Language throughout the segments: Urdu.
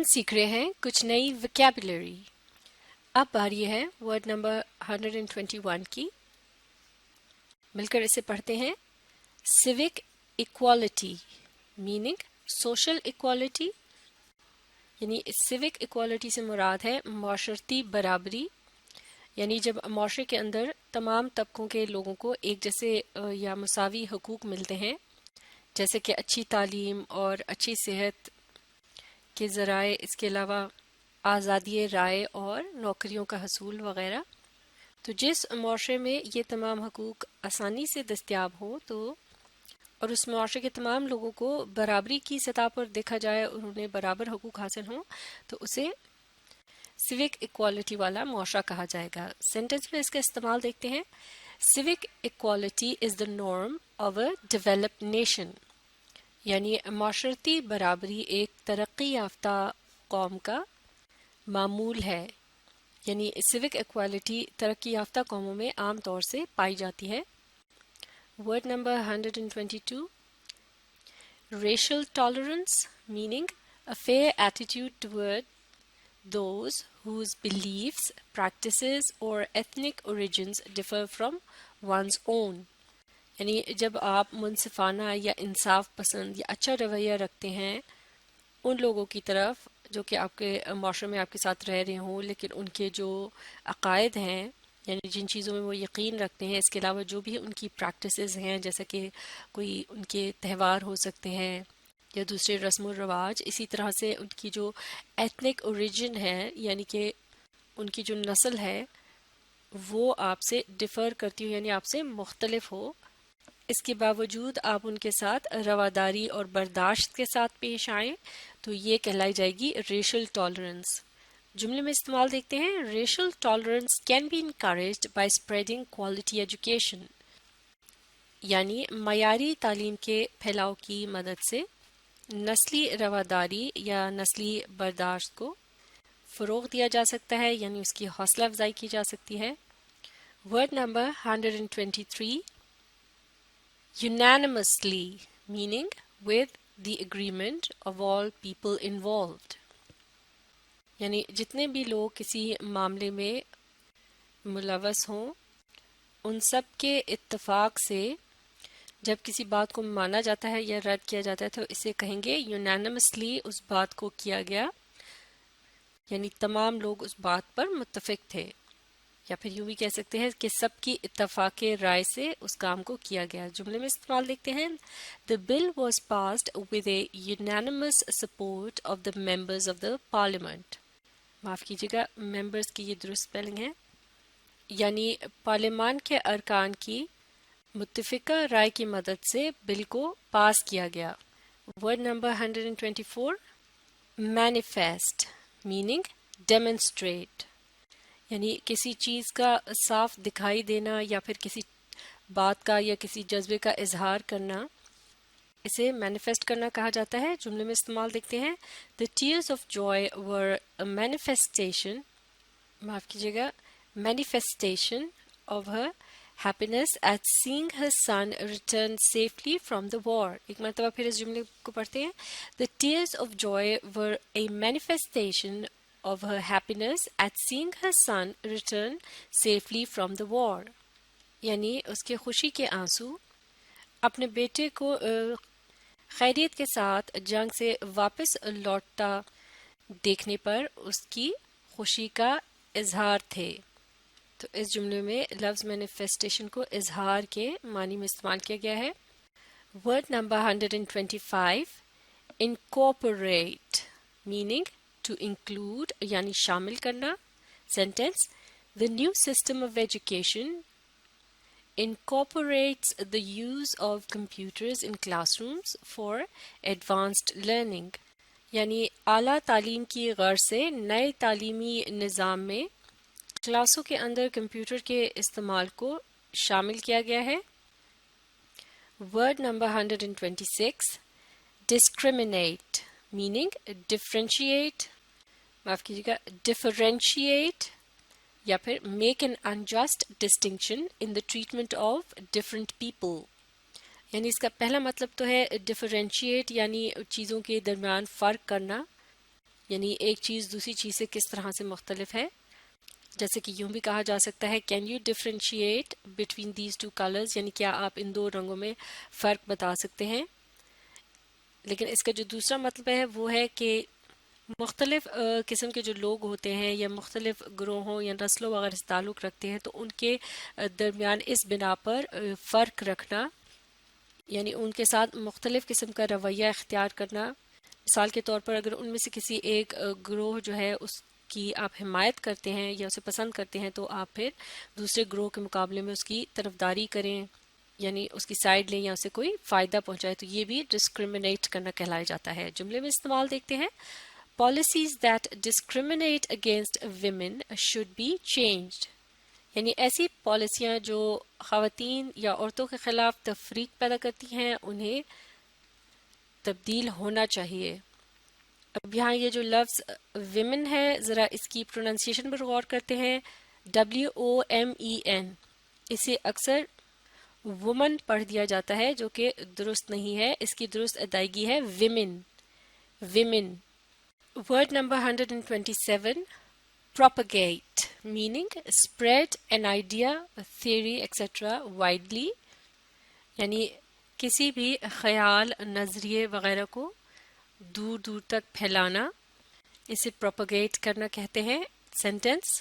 سیکھ رہے ہیں کچھ نئی ویکیبلری۔ اب باری ہے ورڈ نمبر 121 کی، مل کر اسے پڑھتے ہیں۔ Civic equality meaning social equality, یعنی سیوک ایکوالٹی سے مراد ہے معاشرتی برابری، یعنی جب معاشرے کے اندر تمام طبقوں کے لوگوں کو ایک جیسے یا مساوی حقوق ملتے ہیں، جیسے کہ اچھی تعلیم اور اچھی صحت کے ذرائع، اس کے علاوہ آزادی رائے اور نوکریوں کا حصول وغیرہ۔ تو جس معاشرے میں یہ تمام حقوق آسانی سے دستیاب ہو اور اس معاشرے کے تمام لوگوں کو برابری کی سطح پر دیکھا جائے اور انہیں برابر حقوق حاصل ہوں، تو اسے سیوک ایکوالٹی والا معاشرہ کہا جائے گا۔ سینٹنس میں اس کا استعمال دیکھتے ہیں۔ Civic equality is the norm of a developed nation, یعنی معاشرتی برابری ایک ترقی یافتہ قوم کا معمول ہے، یعنی سیوک ایکوالٹی ترقی یافتہ قوموں میں عام طور سے پائی جاتی ہے۔ Word number 122، racial tolerance meaning a fair attitude toward those whose beliefs, practices or ethnic origins differ from one's own، یعنی جب آپ منصفانہ یا انصاف پسند یا اچھا رویہ رکھتے ہیں ان لوگوں کی طرف جو کہ آپ کے معاشرے میں آپ کے ساتھ رہ رہے ہوں، لیکن ان کے جو عقائد ہیں، یعنی جن چیزوں میں وہ یقین رکھتے ہیں، اس کے علاوہ جو بھی ان کی پریکٹسز ہیں، جیسا کہ کوئی ان کے تہوار ہو سکتے ہیں یا دوسرے رسم و رواج، اسی طرح سے ان کی جو ایتھنک اوریجن ہے، یعنی کہ ان کی جو نسل ہے وہ آپ سے ڈفر کرتی ہو، یعنی آپ سے مختلف ہو، اس کے باوجود آپ ان کے ساتھ رواداری اور برداشت کے ساتھ پیش آئیں، تو یہ کہلائی جائے گی ریشل ٹالرنس۔ جملے میں استعمال دیکھتے ہیں۔ Racial tolerance can be encouraged by spreading quality education, یعنی معیاری تعلیم کے پھیلاؤ کی مدد سے نسلی رواداری یا نسلی برداشت کو فروغ دیا جا سکتا ہے، یعنی اس کی حوصلہ افزائی کی جا سکتی ہے۔ Word number 123، unanimously meaning with the agreement of all people involved، یعنی جتنے بھی لوگ کسی معاملے میں ملوث ہوں ان سب کے اتفاق سے جب کسی بات کو مانا جاتا ہے یا رد کیا جاتا ہے تو اسے کہیں گے unanimously اس بات کو کیا گیا، یعنی تمام لوگ اس بات پر متفق تھے، یا پھر یوں بھی کہہ سکتے ہیں کہ سب کی اتفاق رائے سے اس کام کو کیا گیا۔ جملے میں استعمال دیکھتے ہیں۔ The bill was passed with a unanimous support of the members of the parliament۔ معاف کیجیے گا، ممبرز کی یہ درست اسپیلنگ ہے، یعنی پارلیمان کے ارکان کی متفقہ رائے کی مدد سے بل کو پاس کیا گیا۔ Word number 124، manifest meaning demonstrate، یعنی کسی چیز کا صاف دکھائی دینا یا پھر کسی بات کا یا کسی جذبے کا اظہار کرنا، اسے مینیفیسٹ کرنا کہا جاتا ہے۔ جملے میں استعمال دیکھتے ہیں۔ The tears of joy were a manifestation، معاف کیجیے گا، manifestation of her happiness at seeing her son return safely from the war۔ ایک مرتبہ پھر اس جملے کو پڑھتے ہیں۔ The tears of joy were a manifestation of her happiness at seeing her son return safely from the war، یعنی اس کے خوشی کے آنسو اپنے بیٹے کو خیریت کے ساتھ جنگ سے واپس لوٹتا دیکھنے پر اس کی خوشی کا اظہار تھے۔ تو اس جملے میں لفظ مینیفیسٹیشن کو اظہار کے معنی میں استعمال کیا گیا ہے۔ Word number 125، incorporate meaning to include یعنی شامل کرنا۔ Sentence, The new system of education incorporates the use of computers in classrooms for advanced learning، یعنی اعلیٰ تعلیم کی غرض سے نئے تعلیمی نظام میں کلاسوں کے اندر کمپیوٹر کے استعمال کو شامل کیا گیا ہے۔ Word number 126، discriminate meaning differentiate، معاف کیجیے گا differentiate یا پھر make an unjust distinction in the treatment of different people, یعنی اس کا پہلا مطلب تو ہے ڈفرینشیٹ یعنی چیزوں کے درمیان فرق کرنا، یعنی ایک چیز دوسری چیز سے کس طرح سے مختلف ہے. جیسے کہ یوں بھی کہا جا سکتا ہے can you differentiate between these two colours, یعنی کیا آپ ان دو رنگوں میں فرق بتا سکتے ہیں. لیکن اس کا جو دوسرا مطلب ہے وہ ہے کہ مختلف قسم کے جو لوگ ہوتے ہیں یا مختلف گروہوں یا نسلوں وغیرہ سے تعلق رکھتے ہیں تو ان کے درمیان اس بنا پر فرق رکھنا، یعنی ان کے ساتھ مختلف قسم کا رویہ اختیار کرنا. مثال کے طور پر اگر ان میں سے کسی ایک گروہ جو ہے اس کی آپ حمایت کرتے ہیں یا اسے پسند کرتے ہیں تو آپ پھر دوسرے گروہ کے مقابلے میں اس کی طرفداری کریں، یعنی اس کی سائیڈ لیں یا اسے کوئی فائدہ پہنچائے، تو یہ بھی ڈسکریمنیٹ کرنا کہلایا جاتا ہے. جملے میں استعمال دیکھتے ہیں Policies that discriminate against women should be changed. یعنی ایسی پالیسیاں جو خواتین یا عورتوں کے خلاف تفریق پیدا کرتی ہیں انہیں تبدیل ہونا چاہیے. اب یہاں یہ جو لفظ women ہے ذرا اس کی پروننسیشن پر غور کرتے ہیں. WOMEN، اسے اکثر woman پڑھ دیا جاتا ہے جو کہ درست نہیں ہے. اس کی درست ادائیگی ہے women. Word number 127, propagate, meaning spread an idea, a theory, etc. widely. یعنی کسی بھی خیال، نظریے وغیرہ کو دور دور تک پھیلانا، اسے propagate کرنا کہتے ہیں. Sentence: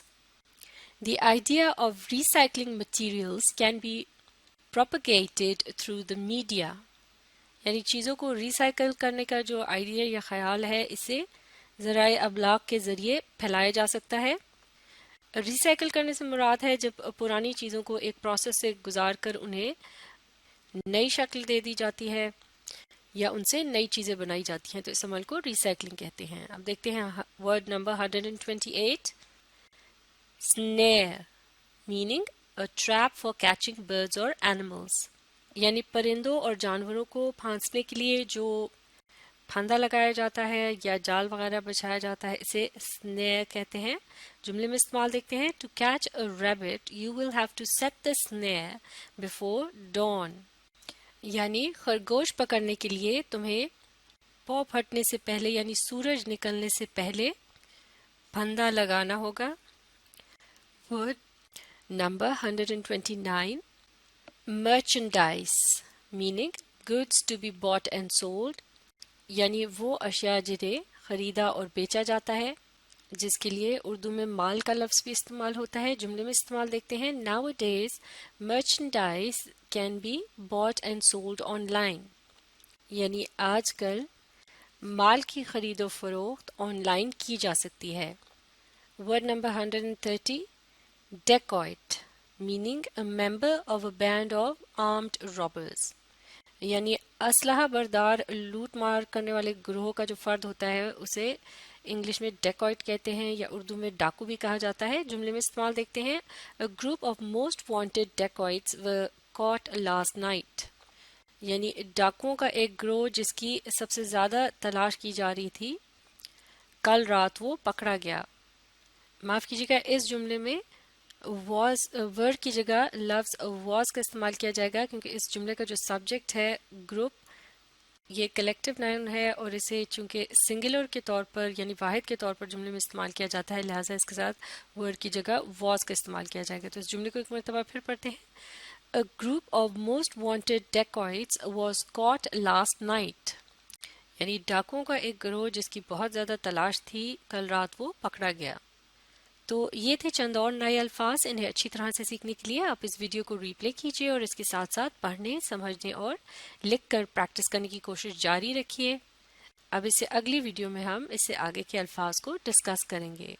The idea of recycling materials can be propagated through the media. یعنی چیزوں کو ریسائیکل کرنے کا جو آئیڈیا یا خیال ہے اسے ذرائع ابلاغ کے ذریعے پھیلایا جا سکتا ہے. ریسائیکل کرنے سے مراد ہے جب پرانی چیزوں کو ایک پروسیس سے گزار کر انہیں نئی شکل دے دی جاتی ہے یا ان سے نئی چیزیں بنائی جاتی ہیں، تو اس عمل کو ریسائیکلنگ کہتے ہیں. اب دیکھتے ہیں word number 128، snare, meaning a trap for catching birds or animals. یعنی پرندوں اور جانوروں کو پھانسنے کے لیے جو پھندا لگایا جاتا ہے یا جال وغیرہ بچھایا جاتا ہے اسے snare کہتے ہیں. جملے میں استعمال دیکھتے ہیں to catch a rabbit you will have to set the snare before dawn. یعنی خرگوش پکڑنے کے لیے تمہیں پو پھٹنے سے پہلے یعنی سورج نکلنے سے پہلے پھندا لگانا ہوگا. Word number 129، merchandise, meaning goods to be bought and sold. یعنی وہ اشیاء جنہیں خریدا اور بیچا جاتا ہے، جس کے لیے اردو میں مال کا لفظ بھی استعمال ہوتا ہے. جملے میں استعمال دیکھتے ہیں nowadays merchandise can be bought and sold online. یعنی آج کل مال کی خرید و فروخت آن لائن کی جا سکتی ہے. Word number 130، dacoit, meaning a member of a band of armed robbers. یعنی اسلحہ بردار لوٹ مار کرنے والے گروہ کا جو فرد ہوتا ہے اسے انگلش میں ڈیکوائٹ کہتے ہیں یا اردو میں ڈاکو بھی کہا جاتا ہے. جملے میں استعمال دیکھتے ہیں A group of most wanted dacoits were caught last night. یعنی ڈاکوؤں کا ایک گروہ جس کی سب سے زیادہ تلاش کی جا رہی تھی کل رات وہ پکڑا گیا. معاف کیجیے گا، اس جملے میں واز ورڈ کی جگہ لفظ واز کا استعمال کیا جائے گا کیونکہ اس جملے کا جو سبجیکٹ ہے گروپ یہ کلیکٹیو ناؤن ہے اور اسے چونکہ سنگولر کے طور پر یعنی واحد کے طور پر جملے میں استعمال کیا جاتا ہے لہٰذا اس کے ساتھ ورڈ کی جگہ واز کا استعمال کیا جائے گا. تو اس جملے کو ایک مرتبہ پھر پڑھتے ہیں. A group of most wanted dacoits was caught last night. یعنی ڈاکوؤں کا ایک گروہ جس کی بہت زیادہ تلاش تھی کل رات وہ پکڑا گیا. تو یہ تھے چند اور نئے الفاظ. انہیں اچھی طرح سے سیکھنے کے لیے آپ اس ویڈیو کو ری پلے کیجیے اور اس کے ساتھ ساتھ پڑھنے، سمجھنے اور لکھ کر پریکٹس کرنے کی کوشش جاری رکھیے. اب اس سے اگلی ویڈیو میں ہم اس سے آگے کے الفاظ کو ڈسکس کریں گے.